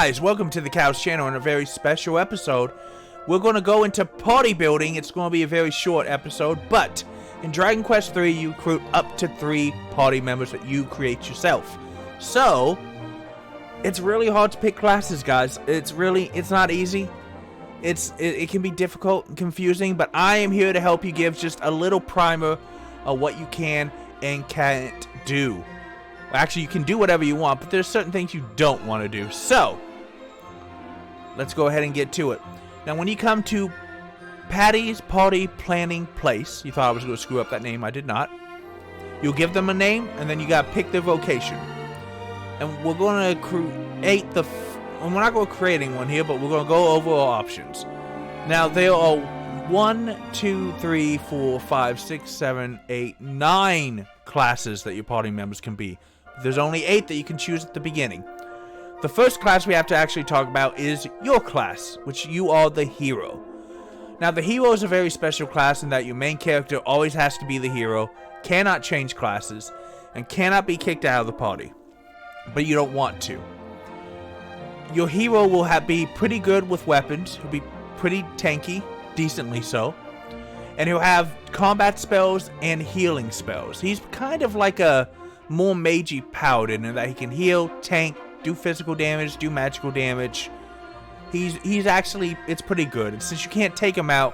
Guys, welcome to the Cows channel. In a very special episode, we're going to go into party building. It's going to be a very short episode, but in Dragon Quest III, you recruit up to 3 party members that you create yourself. So, it's really hard to pick classes, guys. It's not easy. It can be difficult and confusing, but I am here to help you give just a little primer of what you can and can't do. Actually, you can do whatever you want, but there's certain things you don't want to do. So, let's go ahead and get to it. Now, when you come to Patty's Party Planning Place, you thought I was going to screw up that name. I did not. You'll give them a name, and then you got to pick their vocation. And we're going to create the... Well, we're not going to creating one here, but we're going to go over our options. Now, there are 1, 2, 3, 4, 5, 6, 7, 8, 9 classes that your party members can be. There's only 8 that you can choose at the beginning. The first class we have to actually talk about is your class, which you are the hero. Now, the hero is a very special class in that your main character always has to be the hero, cannot change classes, and cannot be kicked out of the party. But you don't want to. Your hero will be pretty good with weapons. He'll be pretty tanky, decently so. And he'll have combat spells and healing spells. He's kind of like a more magey paladin in that he can heal, tank, do physical damage, do magical damage. He's actually, it's pretty good. And since you can't take him out,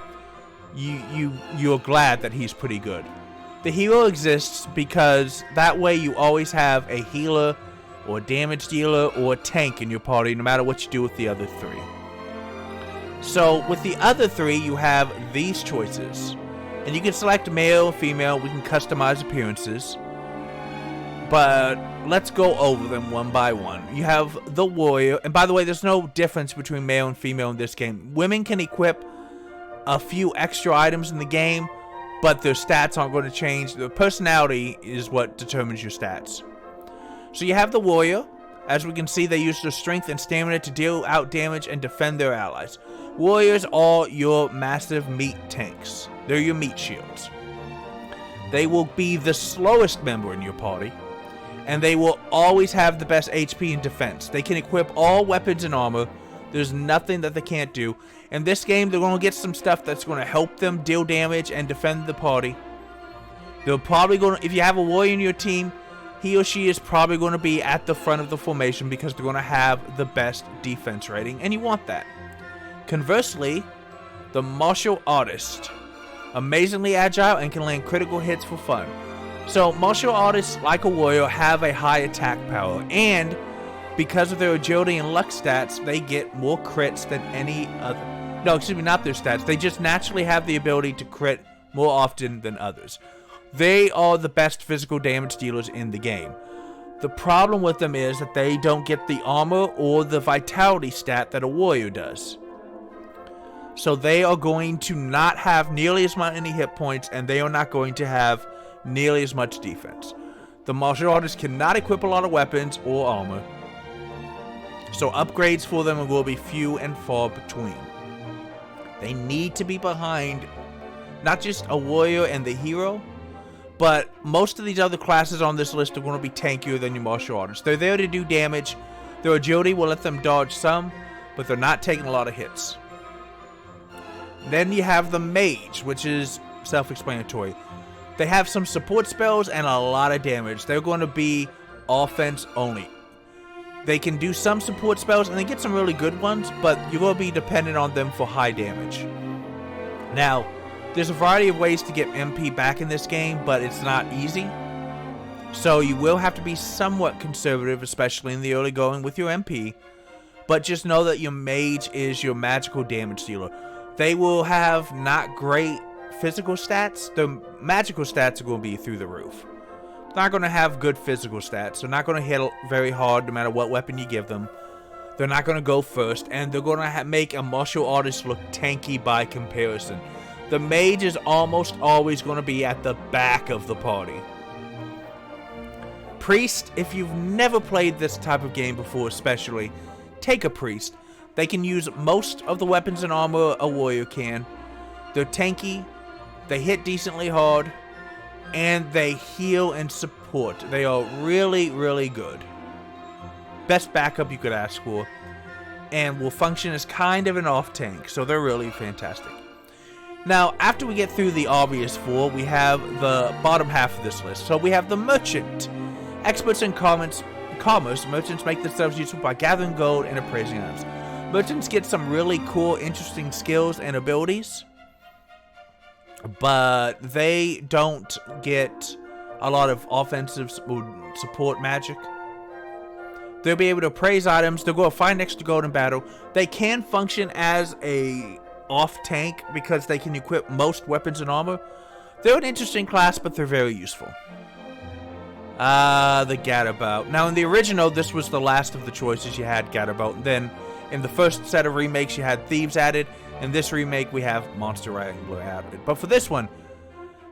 you're glad that he's pretty good. The hero exists because that way you always have a healer or a damage dealer or a tank in your party, no matter what you do with the other 3. So with the other 3, you have these choices. And you can select male or female. We can customize appearances. But let's go over them one by one. You have the warrior. And by the way, there's no difference between male and female in this game. Women can equip a few extra items in the game, but their stats aren't going to change. Their personality is what determines your stats. So you have the warrior. As we can see, they use their strength and stamina to deal out damage and defend their allies. Warriors are your massive meat tanks. They're your meat shields. They will be the slowest member in your party, and they will always have the best HP and defense. They can equip all weapons and armor. There's nothing that they can't do. In this game, they're going to get some stuff that's going to help them deal damage and defend the party. They're probably going to, if you have a warrior in your team, he or she is probably going to be at the front of the formation because they're going to have the best defense rating, and you want that. Conversely, the martial artist. Amazingly agile and can land critical hits for fun. So, martial artists, like a warrior, have a high attack power, and because of their agility and luck stats, they get more crits than any other. No, excuse me, not their stats. They just naturally have the ability to crit more often than others. They are the best physical damage dealers in the game. The problem with them is that they don't get the armor or the vitality stat that a warrior does. So they are going to not have nearly as many hit points, and they are not going to have nearly as much defense. The martial artist cannot equip a lot of weapons or armor, so upgrades for them will be few and far between. They need to be behind not just a warrior and the hero, but most of these other classes on this list are going to be tankier than your martial artists. They're there to do damage. Their agility will let them dodge some, but they're not taking a lot of hits. Then you have the mage, which is self-explanatory. They have some support spells and a lot of damage. They're going to be offense only. They can do some support spells and they get some really good ones, but you're going to be dependent on them for high damage. Now, there's a variety of ways to get MP back in this game, but it's not easy. So you will have to be somewhat conservative, especially in the early going with your MP. But just know that your mage is your magical damage dealer. They will have not great physical stats. The magical stats are going to be through the roof. They're not going to have good physical stats. They're not going to hit very hard no matter what weapon you give them. They're not going to go first, and they're going to make a martial artist look tanky by comparison. The mage is almost always going to be at the back of the party. Priest, if you've never played this type of game before especially, take a priest. They can use most of the weapons and armor a warrior can. They're tanky, they hit decently hard, and they heal and support. They are really, really good. Best backup you could ask for. and will function as kind of an off tank, so they're really fantastic. Now, after we get through the obvious 4, we have the bottom half of this list. So we have the merchant. Experts in commerce, merchants make themselves useful by gathering gold and appraising items. Merchants get some really cool, interesting skills and abilities, but they don't get a lot of offensive support magic. They'll be able to appraise items. They'll go find extra gold in battle. They can function as a off tank because they can equip most weapons and armor. They're an interesting class, but they're very useful. The Gadabout. Now, in the original, this was the last of the choices. You had Gadabout. Then, in the first set of remakes, you had Thieves added. In this remake, we have Monster Wrangler added. But for this one,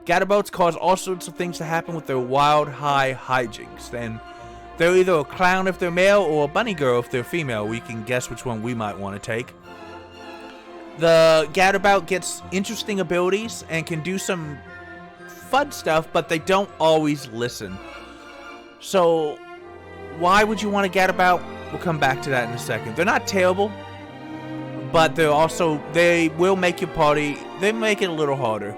Gadabouts cause all sorts of things to happen with their wild high hijinks. Then, they're either a clown if they're male or a bunny girl if they're female. We can guess which one we might want to take. The Gadabout gets interesting abilities and can do some fun stuff, but they don't always listen. So, why would you want a Gadabout? We'll come back to that in a second. They're not terrible, but they will make your party, they make it a little harder.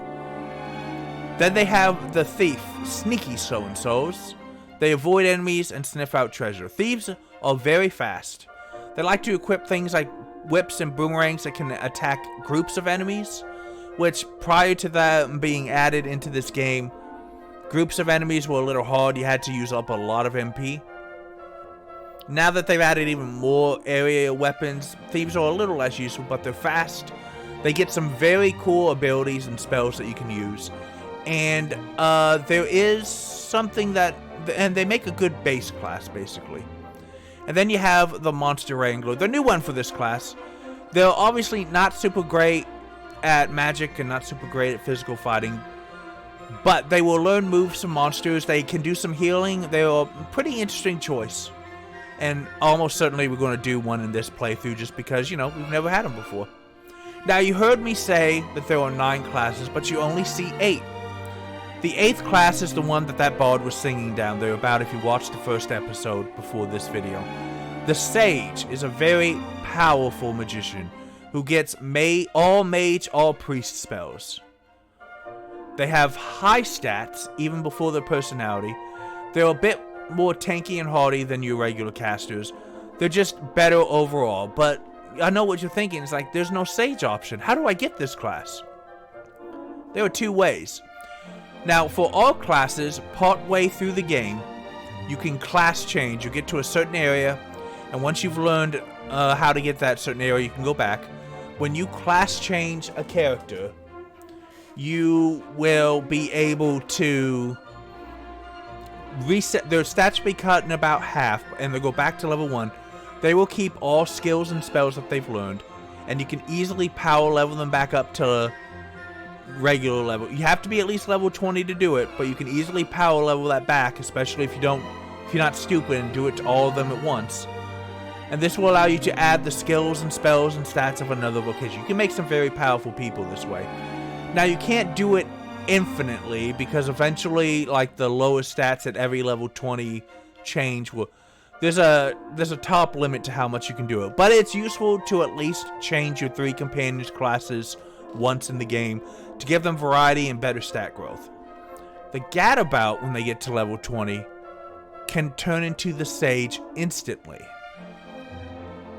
Then they have the Thief, sneaky so-and-sos. They avoid enemies and sniff out treasure. Thieves are very fast. They like to equip things like whips and boomerangs that can attack groups of enemies, which prior to that being added into this game, groups of enemies were a little hard. You had to use up a lot of MP. Now that they've added even more area weapons, thieves are a little less useful, but they're fast. They get some very cool abilities and spells that you can use. And there is something that, and they make a good base class, basically. And then you have the Monster Wrangler, the new one for this class. They're obviously not super great at magic and not super great at physical fighting, but they will learn moves from monsters. They can do some healing. They're a pretty interesting choice. And almost certainly we're going to do one in this playthrough just because, you know, we've never had them before. Now, you heard me say that there are 9 classes, but you only see 8. The 8th class is the one that bard was singing down there about if you watched the first episode before this video. The Sage is a very powerful magician who gets all mage, all priest spells. They have high stats even before their personality. They're a bit more tanky and hardy than your regular casters. They're just better overall, but I know what you're thinking. It's like, there's no Sage option. How do I get this class? There are 2 ways. Now, for all classes, partway through the game, you can class change. You get to a certain area, and once you've learned how to get that certain area, you can go back. When you class change a character, you will be able to reset. Their stats will be cut in about half, and they'll go back to level 1. They will keep all skills and spells that they've learned, and you can easily power level them back up to regular level. You have to be at least level 20 to do it, but you can easily power level that back, especially if you're not stupid and do it to all of them at once. And this will allow you to add the skills and spells and stats of another vocation. You can make some very powerful people this way. Now, you can't do it infinitely because eventually, like, the lowest stats at every level 20 change will. There's a top limit to how much you can do it, but it's useful to at least change your 3 companions classes once in the game to give them variety and better stat growth. The Gadabout, when they get to level 20, can turn into the Sage instantly.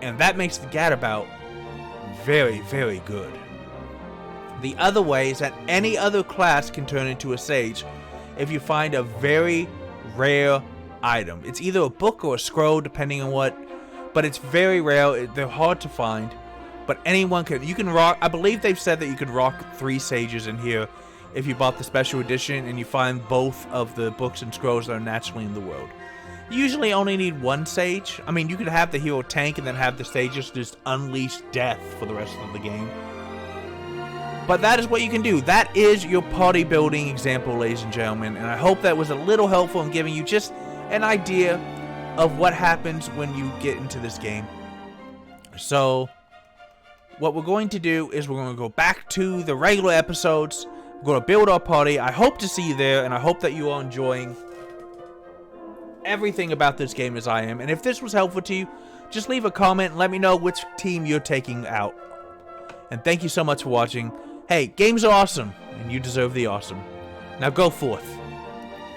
And that makes the Gadabout very, very good. The other way is that any other class can turn into a Sage if you find a very rare item. It's either a book or a scroll, depending on what, but it's very rare. They're hard to find. But anyone can, you can rock, I believe they've said that you could rock 3 sages in here if you bought the special edition and you find both of the books and scrolls that are naturally in the world. You usually only need 1 sage. I mean, you could have the hero tank and then have the sages just unleash death for the rest of the game. But that is what you can do. That is your party building example, ladies and gentlemen. And I hope that was a little helpful in giving you just an idea of what happens when you get into this game. So what we're going to do is we're going to go back to the regular episodes. We're going to build our party. I hope to see you there, and I hope that you are enjoying everything about this game as I am. And if this was helpful to you, just leave a comment and let me know which team you're taking out. And thank you so much for watching. Hey, games are awesome, and you deserve the awesome. Now go forth